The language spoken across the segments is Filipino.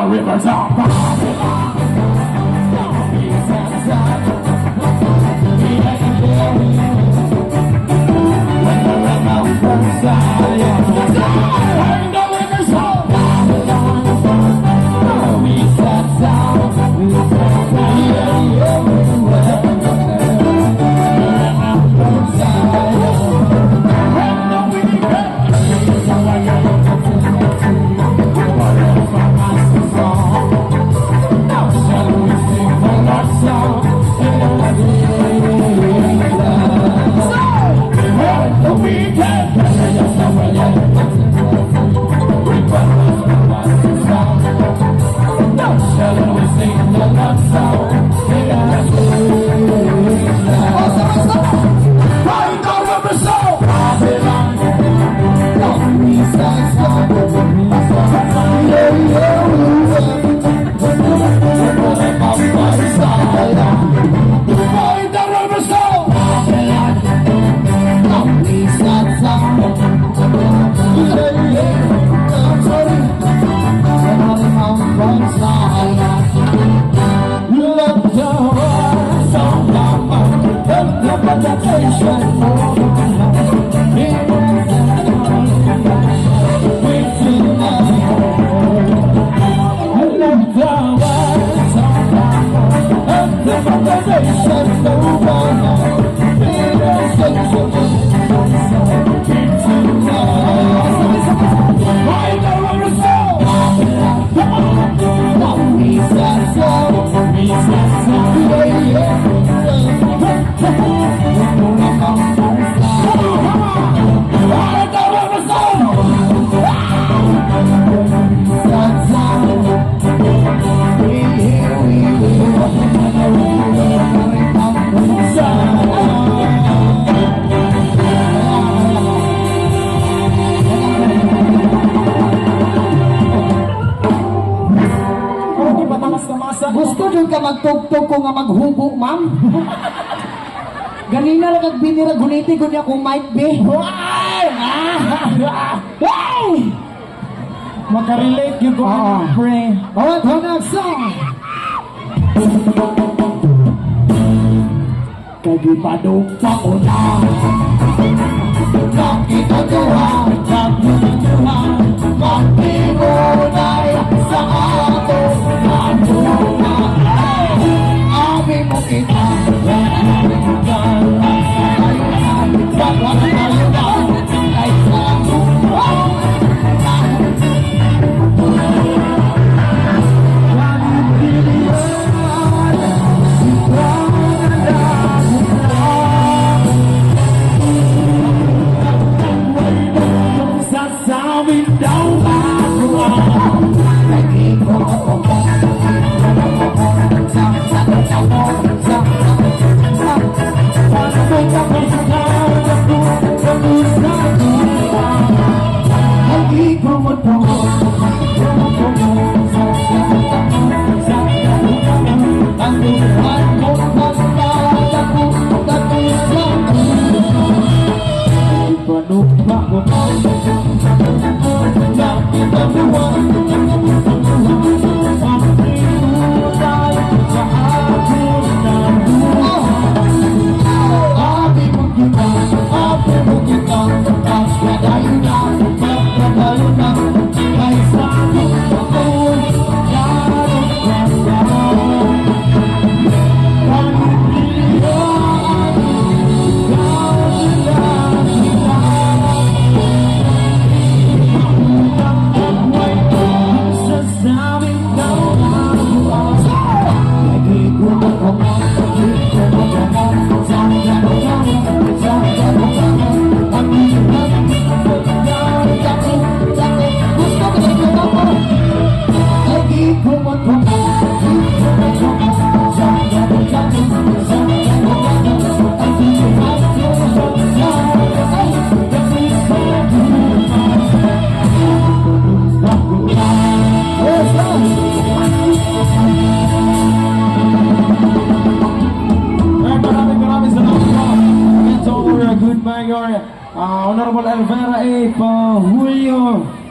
rivers of Babylon. When the rebel burns Zion, when the rivers of Babylon, we sat down, we sat down, yeah. Gusto dyan ka magtugtog ko nga maghubo, ma'am? Ganina lang nagbinira guniti ko niya kung might be. Makarelate yun ko, pre. Bawat hanap song. Kagipadong pauna, nakita duha, nagmumuha, magtingunay sa ato na bunga. Abi mo kita,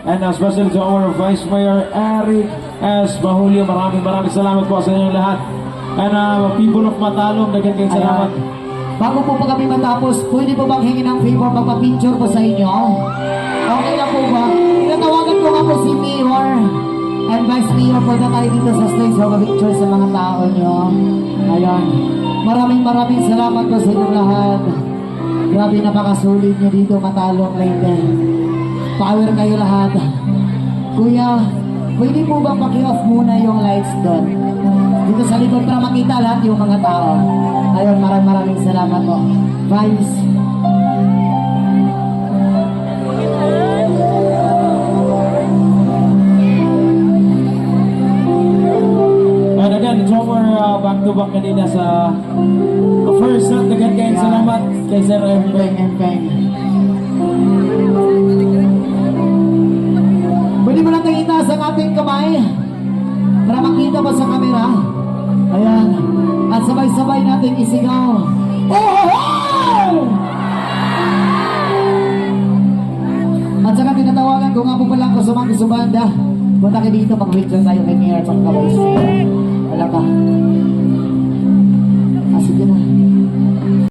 And especially to our Vice Mayor Eric S. Bahulio. Maraming salamat po sa inyong lahat. And people of Matalom, dagan kayong salamat. Ayan. Bago po pa kami matapos, pwede po bang hingi ng favor, magpa-picture po sa inyo? Okay na po ba? Tinatawagan ko nga po si Mayor and Vice Mayor po na tayo dito sa stage, magpa-picture sa mga tao nyo. Ayan. Maraming salamat po sa inyong lahat. Grabe, napakasulit nyo dito, Matalom Leyte. Power kayo lahat. Kuya, pwede po bang paki-off muna yung lights doon? Dito sa likod para makita lahat yung mga tao. Ayun, maraming salamat po. Vibes. And again, it's our back-to-back kanina sa first set. Dagan kayong salamat kay Sir Empeng. Empeng. Pwede mo lang tayong itaas ang ating kamay para makita mo sa kamera. Ayan. At sabay-sabay natin isigaw. Oh! At saka tinatawagan ko nga po pala ko sumagi sa banda. Punta kayo dito, mag-wait lang tayo kay Mayor Pagkaways. Wala ka.